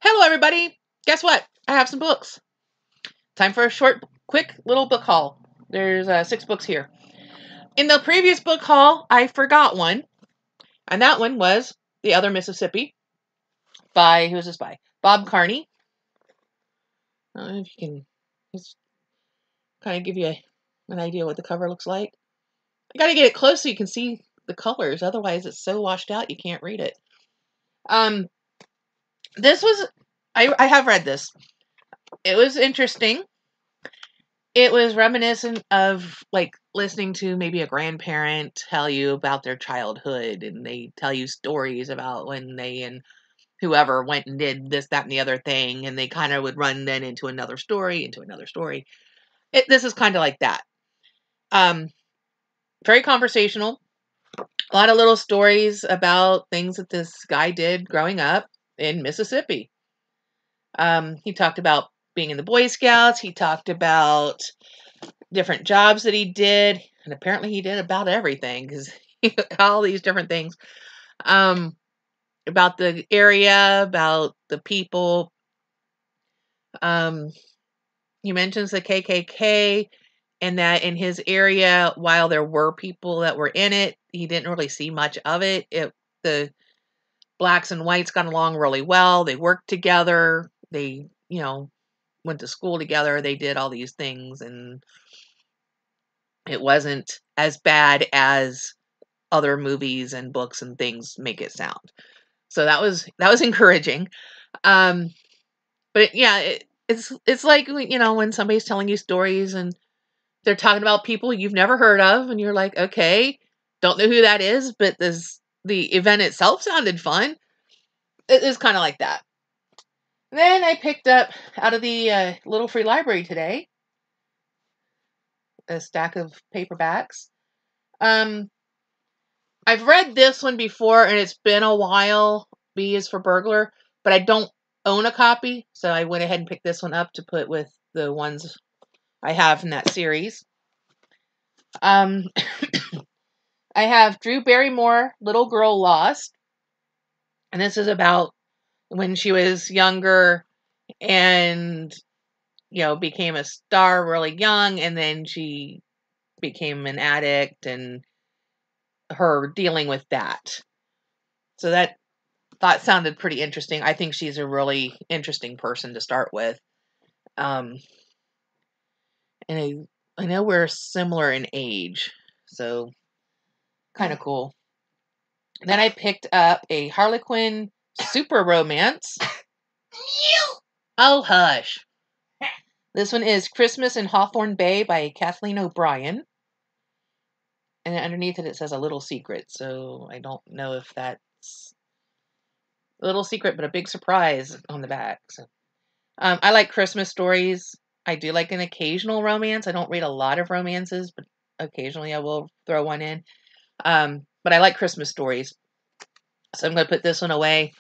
Hello, everybody. Guess what? I have some books. Time for a short, quick little book haul. There's 6 books here. In the previous book haul, I forgot one, and that one was The Other Mississippi by, who's this by? Bob Carney. I don't know if you can just kind of give you an idea what the cover looks like. I got to get it close so you can see the colors. Otherwise, it's so washed out you can't read it. This was, I have read this. It was interesting. It was reminiscent of like listening to maybe a grandparent tell you about their childhood, and they tell you stories about when they and whoever went and did this, that, and the other thing, and they kind of would run then into another story, This is kind of like that. Very conversational. A lot of little stories about things that this guy did growing up in Mississippi. He talked about being in the Boy Scouts. He talked about different jobs that he did, and apparently he did about everything because all these different things about the area, about the people. He mentions the KKK, and that in his area, while there were people that were in it, he didn't really see much of it. The blacks and whites got along really well. They worked together. They, went to school together. They did all these things, and it wasn't as bad as other movies and books and things make it sound. So that was encouraging. But yeah, it's like, when somebody's telling you stories and they're talking about people you've never heard of, and you're like, okay, don't know who that is, but the event itself sounded fun. It is kind of like that. Then I picked up out of the little free library today a stack of paperbacks. I've read this one before, and it's been a while. B is for Burglar, but I don't own a copy, so I went ahead and picked this one up to put with the ones I have in that series. I have Drew Barrymore, Little Girl Lost, and this is about when she was younger and, became a star really young, and then she became an addict and her dealing with that. So that sounded pretty interesting. I think she's a really interesting person to start with. And I know we're similar in age, so kind of cool. Then I picked up a Harlequin super romance. Oh, hush. This one is Christmas in Hawthorne Bay by Kathleen O'Brien. And underneath it says A Little Secret, so I don't know if that's a little secret, but a big surprise on the back. So, I like Christmas stories. I do like an occasional romance. I don't read a lot of romances, but occasionally I will throw one in. But I like Christmas stories. So I'm going to put this one away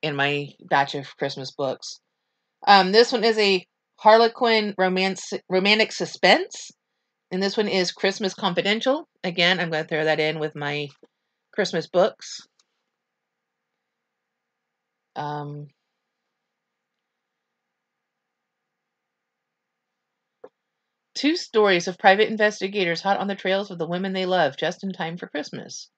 in my batch of Christmas books. This one is a Harlequin romantic suspense. And this one is Christmas Confidential. Again, I'm going to throw that in with my Christmas books. Two stories of private investigators hot on the trails of the women they love just in time for Christmas.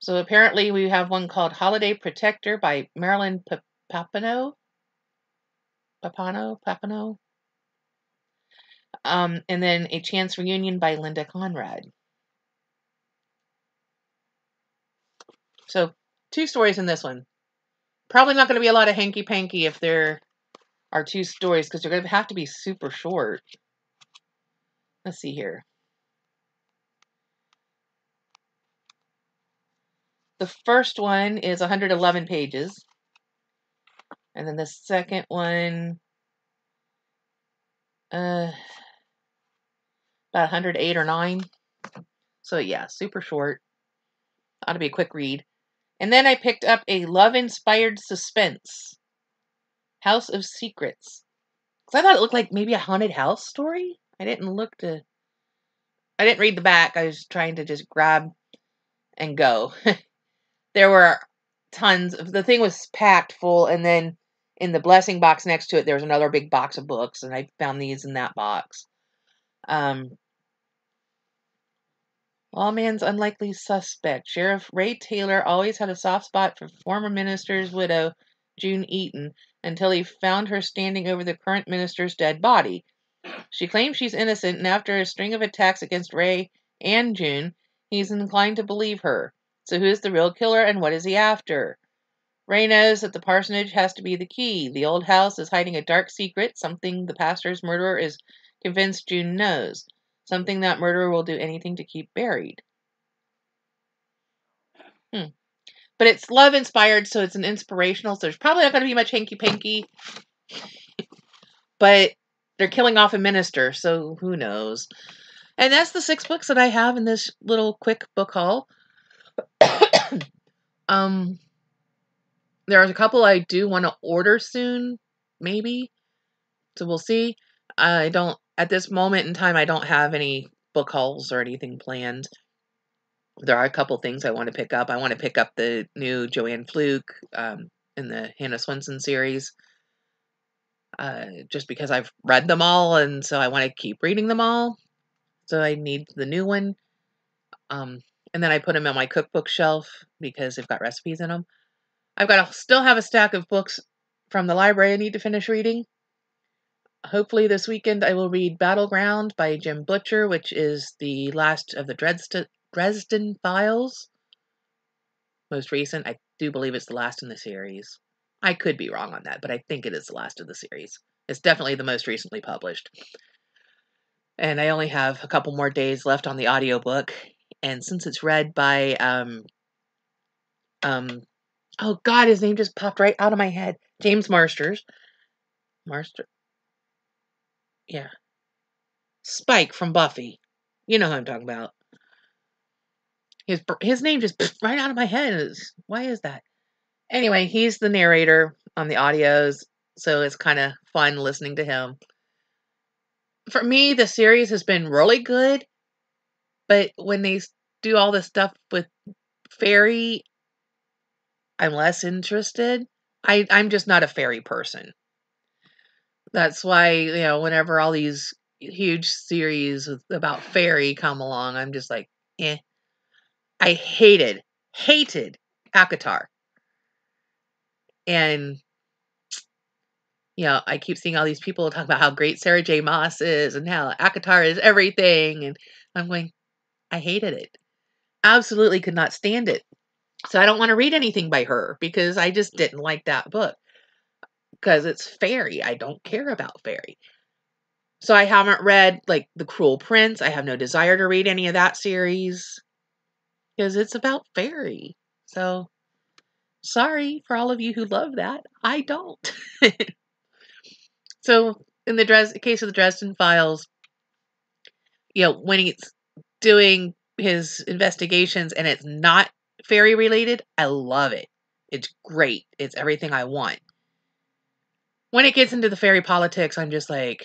So apparently we have one called Holiday Protector by Marilyn Papineau. And then A Chance Reunion by Linda Conrad. So 2 stories in this one. Probably not going to be a lot of hanky-panky if there are 2 stories, because they're going to have to be super short. Let's see here. The first one is 111 pages. And then the second one, about 108 or 9. So yeah, super short. Ought to be a quick read. And then I picked up a love-inspired suspense, House of Secrets. Because I thought it looked like maybe a haunted house story. I didn't read the back. I was trying to just grab and go. There were tons of, the thing was packed full, and then in the blessing box next to it, there's another big box of books, and I found these in that box. Lawman's unlikely suspect. Sheriff Ray Taylor always had a soft spot for former minister's widow, June Eaton, until he found her standing over the current minister's dead body. She claims she's innocent, and after a string of attacks against Ray and June, he's inclined to believe her. So who's the real killer, and what is he after? Ray knows that the parsonage has to be the key. The old house is hiding a dark secret, something the pastor's murderer is convinced June knows. Something that murderer will do anything to keep buried. But it's love-inspired, so it's an inspirational, so there's probably not going to be much hanky-panky. But they're killing off a minister, so who knows. And that's the 6 books that I have in this little quick book haul. There's a couple I do want to order soon, maybe. So we'll see. At this moment in time, I don't have any book hauls or anything planned. There are a couple things I want to pick up. I want to pick up the new Joanne Fluke in the Hannah Swenson series. Just because I've read them all, and so I want to keep reading them all. So I need the new one. And then I put them on my cookbook shelf because they've got recipes in them. Still have a stack of books from the library I need to finish reading. Hopefully this weekend I will read Battleground by Jim Butcher, which is the last of the Dresden Files. Most recent. I do believe it's the last in the series. I could be wrong on that, but I think it is the last of the series. It's definitely the most recently published. And I only have a couple more days left on the audiobook. And since it's read by, oh God, his name just popped right out of my head. James Marsters. Yeah. Spike from Buffy. You know who I'm talking about. His name just right out of my head. Why is that? Anyway, he's the narrator on the audios, so it's kind of fun listening to him. For me, the series has been really good, but when they do all this stuff with fairy, I'm less interested. I'm just not a fairy person. That's why, whenever all these huge series about fairy come along, I'm just like, eh. I hated ACOTAR. And, I keep seeing all these people talk about how great Sarah J. Maas is and how ACOTAR is everything. And I'm going, I hated it. Absolutely could not stand it. So I don't want to read anything by her because I just didn't like that book. Because it's fairy. I don't care about fairy. So I haven't read, like, The Cruel Prince. I have no desire to read any of that series. Because it's about fairy. So, sorry for all of you who love that. I don't. So, in the case of the Dresden Files, when he's doing his investigations and it's not fairy related, I love it. It's great. It's everything I want. When it gets into the fairy politics, I'm just like,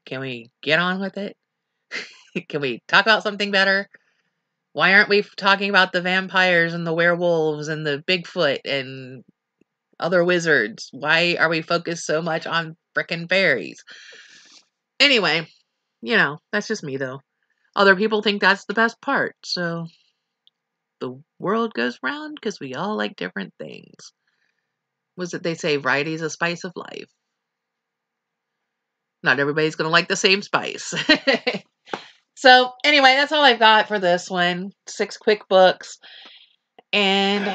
can we get on with it? Can we talk about something better? Why aren't we talking about the vampires and the werewolves and the Bigfoot and other wizards? Why are we focused so much on frickin' fairies? Anyway, that's just me though. Other people think that's the best part, so the world goes round because we all like different things. Was it they say variety is a spice of life? Not everybody's going to like the same spice. So, anyway, that's all I've got for this one. 6 quick books. And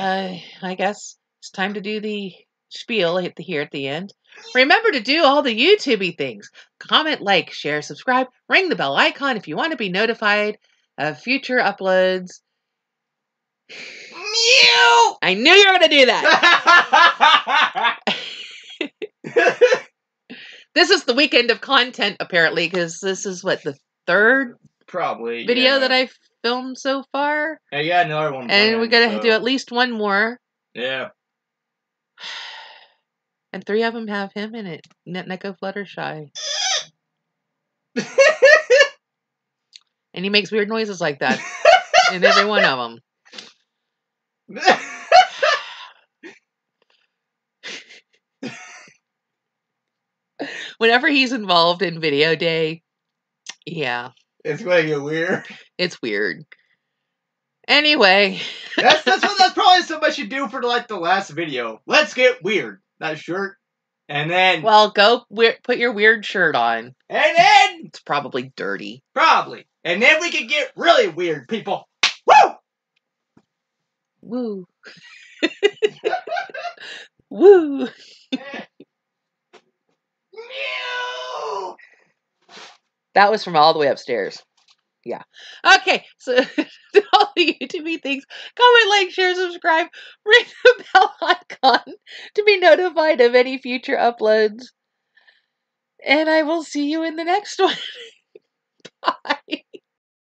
I guess it's time to do the spiel here at the end. Remember to do all the YouTube-y things. Comment, like, share, subscribe, ring the bell icon if you want to be notified of future uploads. Mew! I knew you were going to do that. This is the weekend of content, apparently, because this is, the 3rd probably video that I've filmed so far. I got another one. And we got to do at least one more. Yeah. And 3 of them have him in it. Neko Fluttershy. And he makes weird noises like that in every one of them. Whenever he's involved in video day, yeah, It's going to get weird. it's weird. Anyway. That's probably something I should do for the last video. Let's get weird. That shirt. And then... Well, go put your weird shirt on. And then... It's probably dirty. Probably. And then we can get really weird, people. Woo! Woo. Woo. That was from all the way upstairs. Yeah. Okay, so all the YouTube things, comment, like, share, subscribe, ring the bell icon to be notified of any future uploads. And I will see you in the next one. Bye.